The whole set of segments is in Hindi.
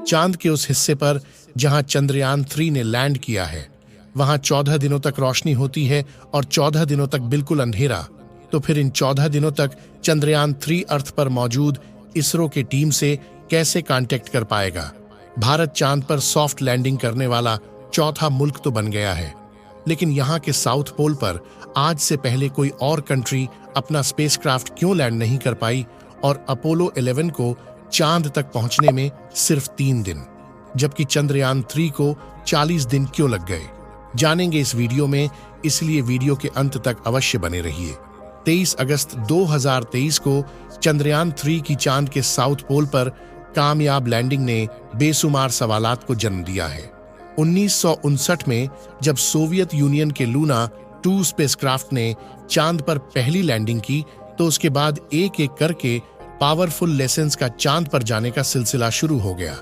चांद के उस हिस्से पर जहां चंद्रयान 3 ने लैंड किया है वहां 14 दिनों तक रोशनी होती है और 14 दिनों तक बिल्कुल अंधेरा। तो फिर इन 14 दिनों तक चंद्रयान 3 अर्थ पर मौजूद इसरो की टीम से कैसे कांटेक्ट कर पाएगा? भारत चांद पर सॉफ्ट लैंडिंग करने वाला चौथा मुल्क तो बन गया है, लेकिन यहाँ के साउथ पोल पर आज से पहले कोई और कंट्री अपना स्पेसक्राफ्ट क्यों लैंड नहीं कर पाई और अपोलो 11 को चांद तक पहुंचने में सिर्फ 3 दिन, जबकि चंद्रयान 3 को 40 दिन क्यों लग गए? जानेंगे इस वीडियो में, इसलिए वीडियो के अंत तक अवश्य बने रहिए। 23 अगस्त 2023 को चंद्रयान 3 की चांद के साउथ पोल पर कामयाब लैंडिंग ने बेशुमार सवालात को जन्म दिया है। 1959 में जब सोवियत यूनियन के लूना 2 स्पेसक्राफ्ट ने चांद पर पहली लैंडिंग की, तो उसके बाद एक एक करके पावरफुल लेसन्स का चांद पर जाने का सिलसिला शुरू हो गया।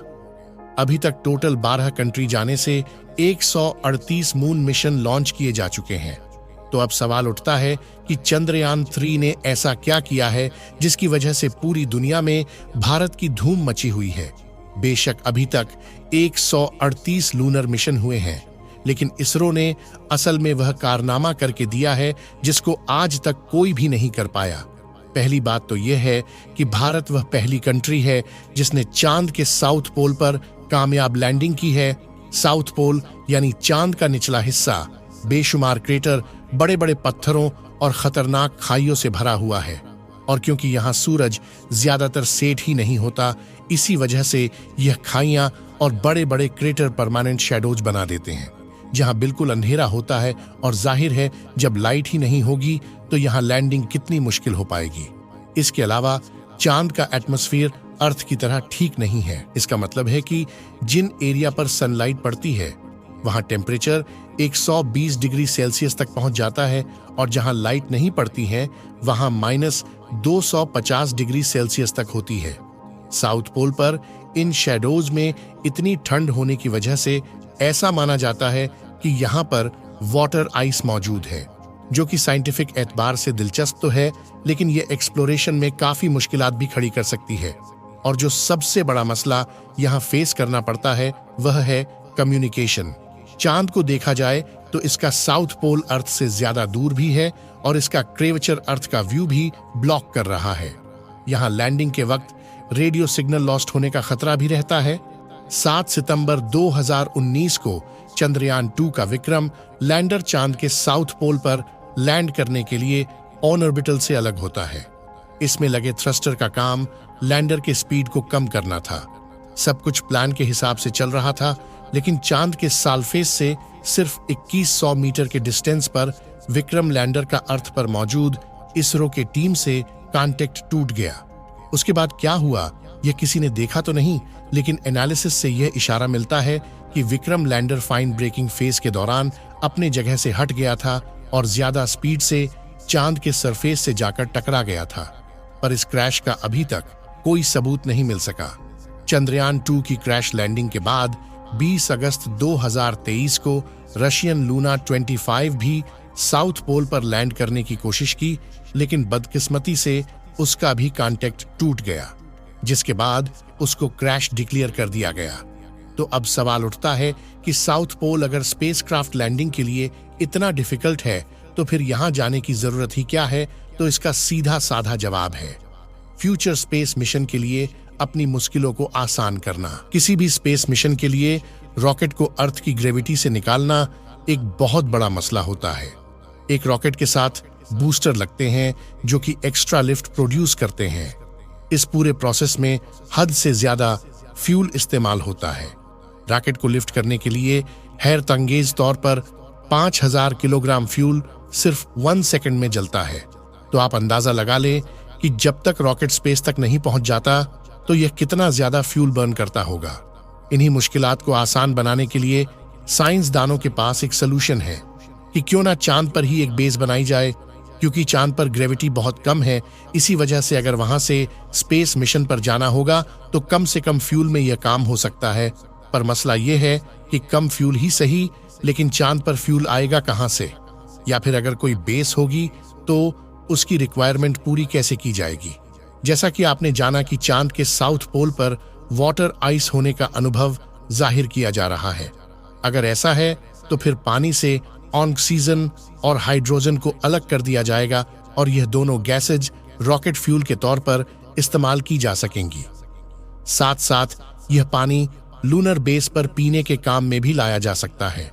अभी तक टोटल 12 कंट्री जाने से 138 मून मिशन लॉन्च किए जा चुके हैं। तो अब सवाल उठता है कि चंद्रयान 3 ने ऐसा क्या किया है जिसकी वजह से पूरी दुनिया में भारत की धूम मची हुई है। बेशक अभी तक 138 लूनर मिशन हुए हैं, लेकिन इसरो ने असल में वह कारनामा करके दिया है जिसको आज तक कोई भी नहीं कर पाया। पहली बात तो यह है कि भारत वह पहली कंट्री है जिसने चांद के साउथ पोल पर कामयाब लैंडिंग की है। साउथ पोल यानी चांद का निचला हिस्सा बेशुमार क्रेटर, बड़े बड़े पत्थरों और खतरनाक खाइयों से भरा हुआ है, और क्योंकि यहाँ सूरज ज्यादातर सेट ही नहीं होता, इसी वजह से यह खाइयां और बड़े बड़े क्रेटर परमानेंट शैडोज बना देते हैं, जहाँ बिल्कुल अंधेरा होता है। और जाहिर है जब लाइट ही नहीं होगी तो यहाँ लैंडिंग कितनी मुश्किल हो पाएगी। इसके अलावा चांद का एटमॉस्फेयर अर्थ की तरह ठीक नहीं है। इसका मतलब है कि जिन एरिया पर सनलाइट पड़ती है वहां टेम्परेचर 120 डिग्री सेल्सियस तक पहुंच जाता है, और जहां लाइट नहीं पड़ती है वहां -250 डिग्री सेल्सियस तक होती है। साउथ पोल पर इन शैडोज में इतनी ठंड होने की वजह से ऐसा माना जाता है कि यहाँ पर वाटर आइस मौजूद है, जो कि साइंटिफिक एतबार से दिलचस्प तो है, लेकिन ये एक्सप्लोरेशन में काफी मुश्किलात भी खड़ी कर सकती है। और जो सबसे बड़ा मसला यहाँ फेस करना पड़ता है वह है कम्युनिकेशन। चांद को देखा जाए तो इसका साउथ पोल अर्थ से ज्यादा दूर भी है और इसका क्रेवेचर अर्थ का व्यू भी ब्लॉक कर रहा है। यहाँ लैंडिंग के वक्त रेडियो सिग्नल लॉस्ट होने का खतरा भी रहता है। 7 सितंबर 2019 को चंद्रयान 2 का विक्रम लैंडर चांद के साउथ पोल पर लैंड करने के लिए ऑन ऑर्बिटल से अलग होता है। इसमें लगे थ्रस्टर का काम लैंडर के स्पीड को कम करना था। सब कुछ प्लान के हिसाब से चल रहा था, लेकिन चांद के सालफेस से सिर्फ 2100 मीटर के डिस्टेंस पर विक्रम लैंडर का अर्थ पर मौजूद इसरो के टीम से कांटेक्ट टूट गया। उसके बाद क्या हुआ यह किसी ने देखा तो नहीं, लेकिन एनालिसिस से यह इशारा मिलता है कि Vikram lander fine braking phase के दौरान अपने जगह से हट गया था और ज्यादा स्पीड से चांद के सरफेस से जाकर टकरा गया था। पर इस क्रैश का अभी तक कोई सबूत नहीं मिल सका। चंद्रयान 2 की क्रैश लैंडिंग के बाद 20 अगस्त 2023 को रशियन लूना 25 भी साउथ पोल पर लैंड करने की कोशिश की, लेकिन बदकिस्मती से उसका भी कांटेक्ट टूट गया, जिसके बाद उसको क्रैश डिक्लेयर कर दिया गया। तो अब सवाल उठता है कि साउथ पोल अगर स्पेसक्राफ्ट लैंडिंग के लिए इतना डिफिकल्ट है तो फिर यहाँ जाने की जरूरत ही क्या है? तो इसका सीधा साधा जवाब है फ्यूचर स्पेस मिशन के लिए अपनी मुश्किलों को आसान करना। किसी भी स्पेस मिशन के लिए रॉकेट को अर्थ की ग्रेविटी से निकालना एक बहुत बड़ा मसला होता है। एक रॉकेट के साथ बूस्टर लगते हैं जो कि एक्स्ट्रा लिफ्ट प्रोड्यूस करते हैं। इस पूरे प्रोसेस में हद से ज्यादा फ्यूल इस्तेमाल होता है। रॉकेट को लिफ्ट करने के लिए हैरतअंगेज तौर पर 5000 किलोग्राम फ्यूल सिर्फ 1 सेकंड में जलता है। तो आप अंदाजा लगा लें कि जब तक रॉकेट स्पेस तक नहीं पहुंच जाता तो यह कितना ज्यादा फ्यूल बर्न करता होगा। इन्हीं मुश्किलात को आसान बनाने के लिए साइंसदानों के पास एक सलूशन है कि क्यों ना चांद पर ही एक बेस बनाई जाए, क्योंकि चांद पर ग्रेविटी बहुत कम है। इसी वजह से अगर वहां से स्पेस मिशन पर जाना होगा तो कम से कम फ्यूल में यह काम हो सकता है। पर मसला यह है कि कम फ्यूल ही सही, लेकिन चांद पर फ्यूल आएगा कहां से? या फिर अगर कोई बेस होगी तो उसकी रिक्वायरमेंट पूरी कैसे की जाएगी? जैसा कि आपने जाना कि चांद के साउथ पोल पर वाटर आइस होने का अनुभव जाहिर किया जा रहा है। अगर ऐसा है तो फिर पानी से ऑक्सीजन और हाइड्रोजन को अलग कर दिया जाएगा और यह दोनों गैसेज रॉकेट फ्यूल के तौर पर इस्तेमाल की जा सकेंगी। साथ साथ यह पानी लूनर बेस पर पीने के काम में भी लाया जा सकता है।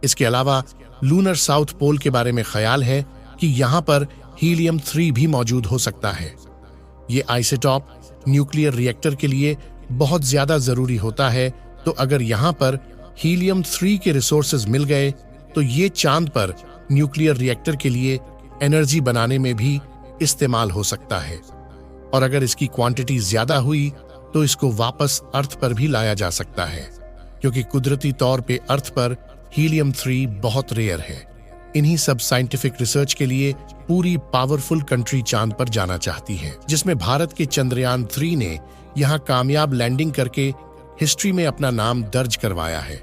इसके अलावा लूनर साउथ पोल के बारे में ख्याल है कि यहाँ पर हीलियम 3 भी मौजूद हो सकता है। ये आइसोटॉप न्यूक्लियर रिएक्टर के लिए बहुत ज्यादा जरूरी होता है, तो अगर यहाँ पर हीलियम 3 के रिसोर्सेज मिल गए तो ये चांद पर न्यूक्लियर रिएक्टर के लिए एनर्जी बनाने में भी इस्तेमाल हो सकता है। और अगर इसकी क्वांटिटी ज्यादा हुई तो इसको वापस अर्थ पर भी लाया जा सकता है, क्योंकि कुदरती तौर पे अर्थ पर हीलियम 3 बहुत रेयर है। इन्हीं सब साइंटिफिक रिसर्च के लिए पूरी पावरफुल कंट्री चांद पर जाना चाहती है, जिसमें भारत के चंद्रयान 3 ने यहाँ कामयाब लैंडिंग करके हिस्ट्री में अपना नाम दर्ज करवाया है।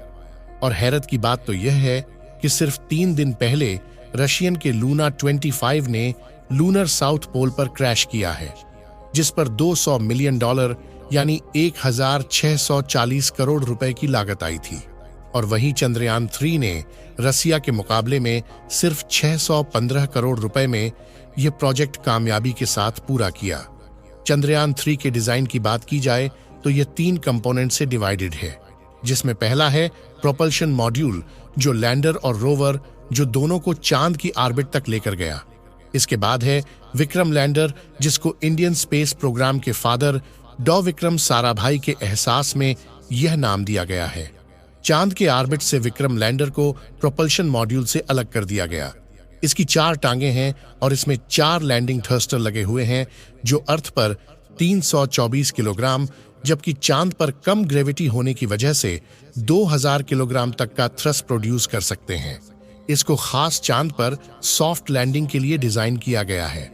और हैरत की बात तो यह है कि सिर्फ 3 दिन पहले रशियन के लूना 25 ने लूनर साउथ पोल पर क्रैश किया है, जिस पर $200 मिलियन यानी 1640 करोड़ रुपए की लागत आई थी। और वहीं चंद्रयान 3 ने रसिया के मुकाबले में सिर्फ 615 करोड़ रुपए में यह प्रोजेक्ट कामयाबी के साथ पूरा किया। चंद्रयान 3 के डिजाइन की बात की जाए तो यह 3 कंपोनेंट से डिवाइडेड है, जिसमें पहला है प्रोपल्शन मॉड्यूल, जो लैंडर और रोवर जो दोनों को चांद की ऑर्बिट तक लेकर गया। इसके बाद है विक्रम लैंडर, जिसको इंडियन स्पेस प्रोग्राम के फादर डॉ विक्रम साराभाई के एहसास में यह नाम दिया गया है। चांद के ऑर्बिट से विक्रम लैंडर को प्रोपल्शन मॉड्यूल से अलग कर दिया गया। इसकी 4 टांगे हैं और इसमें 4 लैंडिंग थ्रस्टर लगे हुए हैं, जो अर्थ पर 324 किलोग्राम, जबकि चांद पर कम ग्रेविटी होने की वजह से 2000 किलोग्राम तक का थ्रस्ट प्रोड्यूस कर सकते हैं। इसको खास चांद पर सॉफ्ट लैंडिंग के लिए डिजाइन किया गया है।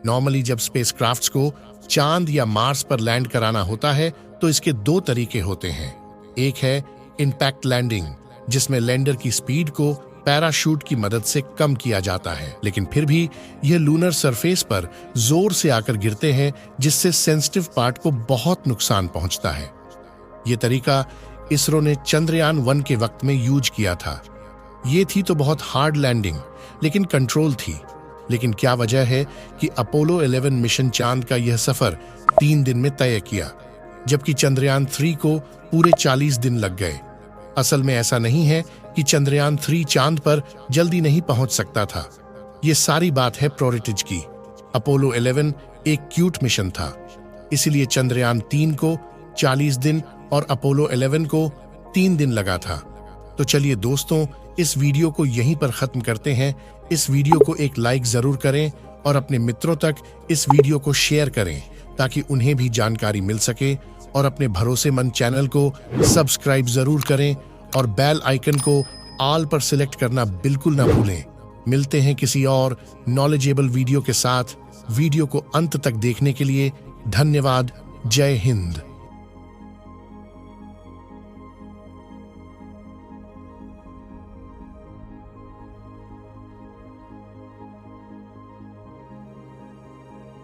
नॉर्मली जब स्पेसक्राफ्ट्स को चांद या मार्स पर लैंड कराना होता है तो इसके 2 तरीके होते हैं। एक है इंपैक्ट लैंडिंग, जिसमें लैंडर की स्पीड को पैराशूट की मदद से कम किया जाता है, लेकिन फिर भी यह लूनर सरफेस पर जोर से आकर गिरते हैं, जिससे सेंसिटिव पार्ट को बहुत नुकसान पहुंचता है। यह तरीका इसरो ने चंद्रयान 1 के वक्त में यूज किया था। ये थी तो बहुत हार्ड लैंडिंग, लेकिन कंट्रोल थी। लेकिन क्या वजह है कि अपोलो 11 मिशन चांद का यह सफर 3 दिन में तय किया, जबकि चंद्रयान 3 को पूरे 40 दिन लग गए। असल में ऐसा नहीं है कि चंद्रयान 3 चांद पर जल्दी नहीं पहुंच सकता था। ये सारी बात है प्रायोरिटीज की। अपोलो 11 एक क्यूट मिशन था, इसलिए चंद्रयान 3 को 40 दिन और अपोलो 11 को 3 दिन लगा था। तो चलिए दोस्तों, इस वीडियो को यहीं पर खत्म करते हैं। इस वीडियो को एक लाइक जरूर करें और अपने मित्रों तक इस वीडियो को शेयर करें, ताकि उन्हें भी जानकारी मिल सके। और अपने भरोसेमंद चैनल को सब्सक्राइब जरूर करें और बेल आइकन को ऑल पर सिलेक्ट करना बिल्कुल ना भूलें। मिलते हैं किसी और नॉलेजेबल वीडियो के साथ। वीडियो को अंत तक देखने के लिए धन्यवाद। जय हिंद।